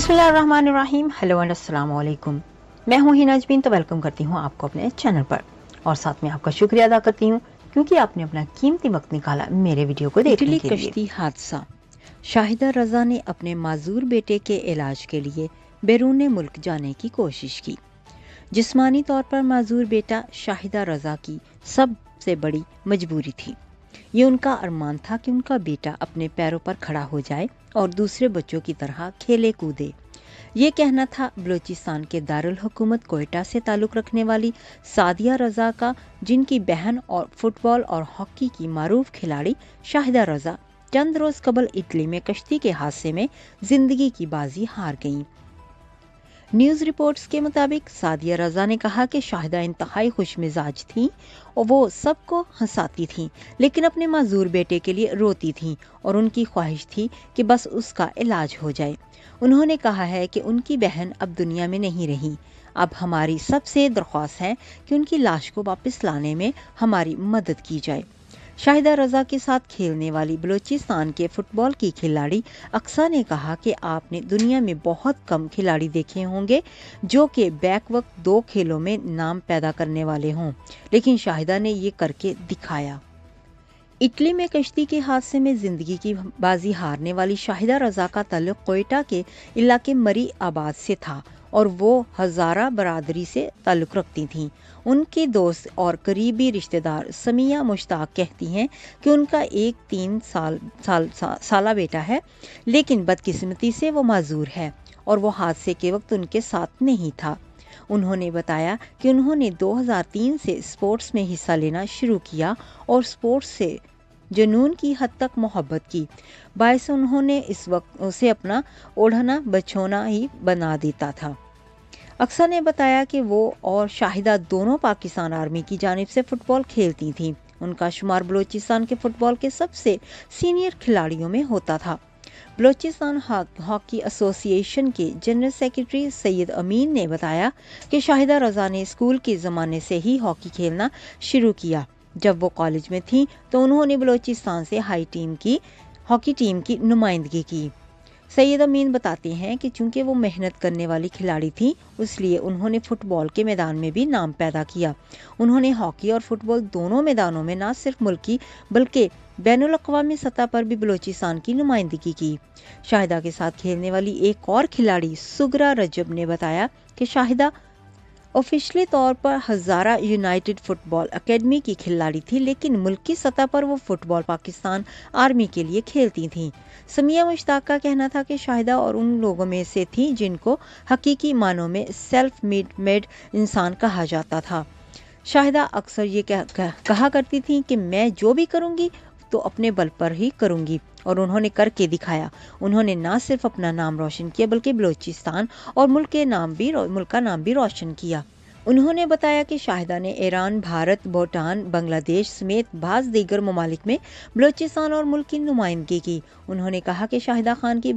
बिस्मिल्लाहिर्रहमानिर्रहीम। Hello and अस्सलाम वालेकुम। मैं हूँ हिना अजमीन, तो वेलकम करती हूँ आपको अपने चैनल पर और साथ में आपका शुक्रिया अदा करती हूँ क्योंकि आपने अपना कीमती वक्त निकाला मेरे वीडियो को देखने के लिए। कश्ती हादसा। शाहिदा रजा ने अपने माजूर बेटे के इलाज के लिए बैरून मुल्क जाने की कोशिश की। जिस्मानी तौर पर माजूर बेटा शाहिदा रजा की सबसे बड़ी मजबूरी थी। ये उनका अरमान था कि उनका बेटा अपने पैरों पर खड़ा हो जाए और दूसरे बच्चों की तरह खेले कूदे। ये कहना था बलूचिस्तान के दारुल हुकूमत कोयटा से ताल्लुक़ रखने वाली सादिया रजा का, जिनकी बहन और फुटबॉल और हॉकी की मारूफ खिलाड़ी शाहिदा रजा चंद रोज कबल इटली में कश्ती के हादसे में जिंदगी की बाजी हार गईं। न्यूज़ रिपोर्ट्स के मुताबिक सादिया रजा ने कहा कि शाहिदा इंतहाई खुश मिजाज थी और वो सबको हंसाती थी, लेकिन अपने माजूर बेटे के लिए रोती थी और उनकी ख्वाहिश थी कि बस उसका इलाज हो जाए। उन्होंने कहा है कि उनकी बहन अब दुनिया में नहीं रही। अब हमारी सबसे दरख्वास्त है कि उनकी लाश को वापस लाने में हमारी मदद की जाए। शाहिदा रजा के साथ खेलने वाली बलूचिस्तान के फुटबॉल की खिलाड़ी अक्सा ने कहा कि आपने दुनिया में बहुत कम खिलाड़ी देखे होंगे जो कि बैक वक्त 2 खेलों में नाम पैदा करने वाले हों, लेकिन शाहिदा ने ये करके दिखाया। इटली में कश्ती के हादसे में जिंदगी की बाजी हारने वाली शाहिदा रजा का ताल्लुक कोयटा के इलाके मरी आबाद से था और वो हजारा बरादरी से ताल्लुक रखती थीं। उनके दोस्त और करीबी रिश्तेदार समिया मुश्ताक कहती हैं कि उनका एक 3 साला बेटा है, लेकिन बदकिस्मती से वो माजूर है और वो हादसे के वक्त उनके साथ नहीं था। उन्होंने बताया कि उन्होंने 2003 से स्पोर्ट्स में हिस्सा लेना शुरू किया और स्पोर्ट्स से जुनून की हद तक मोहब्बत की। बायस उन्होंने इस वक्त उसे अपना ओढ़ना बछोना ही बना देता था। अक्सर ने बताया कि वो और शाहिदा दोनों पाकिस्तान आर्मी की जानिब से फुटबॉल खेलती थीं। उनका शुमार बलूचिस्तान के फुटबॉल के सबसे सीनियर खिलाड़ियों में होता था। बलूचिस्तान हॉकी एसोसिएशन के जनरल सेक्रेटरी सैयद अमीन ने बताया कि शाहिदा रजा ने स्कूल के ज़माने से ही हॉकी खेलना शुरू किया। जब वो कॉलेज में थी तो उन्होंने बलूचिस्तान से हॉकी टीम की नुमाइंदगी की। सैयद अमीन बताते हैं कि चूंकि वो मेहनत करने वाली खिलाड़ी थी, इसलिए उन्होंने फुटबॉल के मैदान में भी नाम पैदा किया। उन्होंने हॉकी और फुटबॉल दोनों मैदानों में न सिर्फ मुल्की बल्कि बैनुल अक़वामी सतह पर भी बलूचिस्तान की नुमाइंदगी की। शाहिदा के साथ खेलने वाली एक और खिलाड़ी सुगरा रजब ने बताया कि शाहिदा ऑफिशियली तौर पर हज़ारा यूनाइटेड फुटबॉल एकेडमी की खिलाड़ी थी, लेकिन मुल्की सतह पर वो फुटबॉल पाकिस्तान आर्मी के लिए खेलती थीं। समिया मुश्ताक का कहना था कि शाहिदा और उन लोगों में से थी जिनको हकीकी मानों में सेल्फ मेड इंसान कहा जाता था। शाहिदा अक्सर ये कहा करती थी कि मैं जो भी करूँगी तो अपने बल पर ही करूँगी, और उन्होंने करके दिखाया। उन्होंने न सिर्फ अपना नाम रोशन किया बल्कि बलूचिस्तान और मुल्क का नाम भी रोशन किया। उन्होंने बताया कि शाहिदा ने ईरान, भारत, भूटान, बांग्लादेश समेत बाज़ दीगर ममालिक में बलूचिस्तान और मुल्क की नुमाइंदगी की। उन्होंने कहा कि शाहिदा खान एक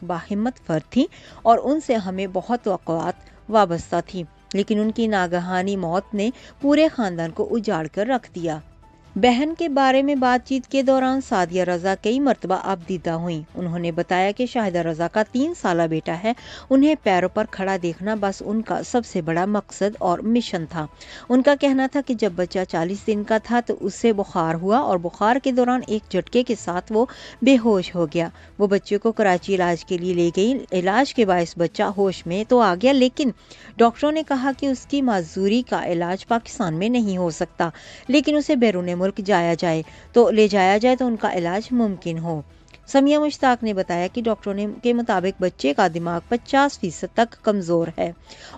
बाहिम्मत फ़र्द थी और उनसे हमें बहुत तवक्कुआत वाबस्ता थी, लेकिन उनकी नागहानी मौत ने पूरे ख़ानदान को उजाड़ कर रख दिया। बहन के बारे में बातचीत के दौरान सादिया रजा कई मरतबा आबदीदा हुई। उन्होंने बताया कि शाहिदा रजा का 3 साला बेटा है। उन्हें पैरों पर खड़ा देखना बस उनका सबसे बड़ा मकसद और मिशन था। उनका कहना था कि जब बच्चा 40 दिन का था तो उससे बुखार हुआ और बुखार के दौरान एक झटके के साथ वो बेहोश हो गया। वो बच्चे को कराची इलाज के लिए ले गई। इलाज के बायस बच्चा होश में तो आ गया, लेकिन डॉक्टरों ने कहा कि उसकी माजूरी का इलाज पाकिस्तान में नहीं हो सकता, लेकिन उसे बैरून मुल्क ले जाया जाए तो उनका इलाज मुमकिन हो। समिया मुश्ताक ने बताया कि डॉक्टरों के मुताबिक बच्चे का दिमाग 50% तक कमज़ोर है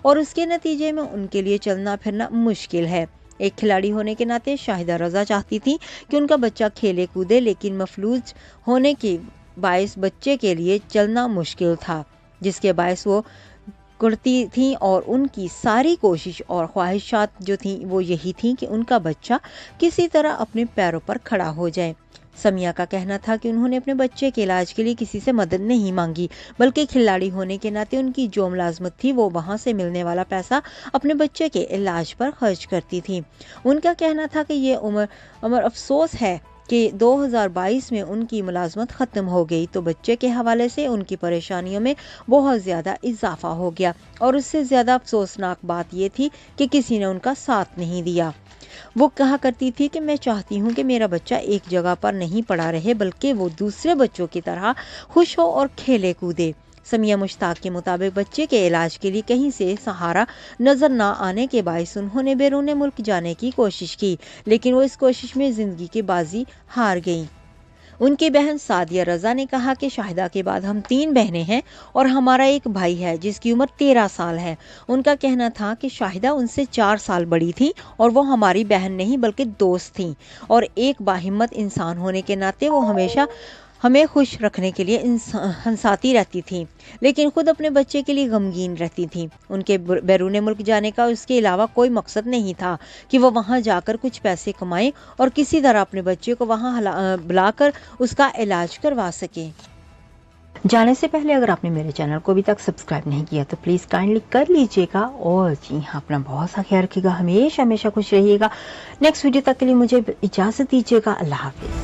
और उसके नतीजे में उनके लिए चलना फिरना मुश्किल है। एक खिलाड़ी होने के नाते शाहिदा रजा चाहती थी कि उनका बच्चा खेले कूदे, लेकिन मफलूज होने के बायस बच्चे के लिए चलना मुश्किल था, जिसके बायस वो करती थी और उनकी सारी कोशिश और ख्वाहिशात जो थी वो यही थी कि उनका बच्चा किसी तरह अपने पैरों पर खड़ा हो जाए। समिया का कहना था कि उन्होंने अपने बच्चे के इलाज के लिए किसी से मदद नहीं मांगी, बल्कि खिलाड़ी होने के नाते उनकी जो मुलाजमत थी वो वहाँ से मिलने वाला पैसा अपने बच्चे के इलाज पर खर्च करती थी। उनका कहना था कि ये उम्र अफसोस है کہ 2022 میں ان کی ملازمت ختم ہو گئی تو بچے کے حوالے سے ان کی پریشانیوں میں بہت زیادہ اضافہ ہو گیا، اور اس سے زیادہ افسوسناک بات یہ تھی کہ کسی نے ان کا ساتھ نہیں دیا۔ وہ کہا کرتی تھی کہ میں چاہتی ہوں کہ میرا بچہ ایک جگہ پر نہیں پڑا رہے بلکہ وہ دوسرے بچوں کی طرح خوش ہو اور کھیلے کودے۔ سمیہ مشتاق کے مطابق بچے کے علاج کے لیے کہیں سے سہارا نظر نہ آنے کے باعث انہوں نے بیرون ملک جانے کی کوشش کی، لیکن وہ اس کوشش میں زندگی کی بازی ہار گئیں۔ ان کی بہن سعدیہ رضا نے کہا کہ شاہدہ کے بعد ہم 3 بہنیں ہیں اور ہمارا ایک بھائی ہے جس کی عمر 13 سال ہے۔ ان کا کہنا تھا کہ شاہدہ ان سے 4 سال بڑی تھی اور وہ ہماری بہن نہیں بلکہ دوست تھیں، اور ایک باہمت انسان ہونے کے ناطے وہ ہمیشہ ہمیں خوش رکھنے کے لیے ہنساتی رہتی تھی، لیکن خود اپنے بچے کے لیے غمگین رہتی تھی۔ ان کے بیرون ملک جانے کا اس کے علاوہ کوئی مقصد نہیں تھا کہ وہ وہاں جا کر کچھ پیسے کمائیں اور کسی طرح اپنے بچے کو وہاں بلا کر اس کا علاج کروا سکیں۔ جانے سے پہلے اگر آپ نے میرے چینل کو ابھی تک سبسکرائب نہیں کیا تو پلیز کائنڈلی کر لیجیے گا، اور جی ہاں اپنا بہت سا خیال رکھیے گا، ہمیشہ خوش رہیے گا۔ نیکسٹ ویڈیو تک کے لیے مجھے اجازت دیجیے گا، اللہ حافظ۔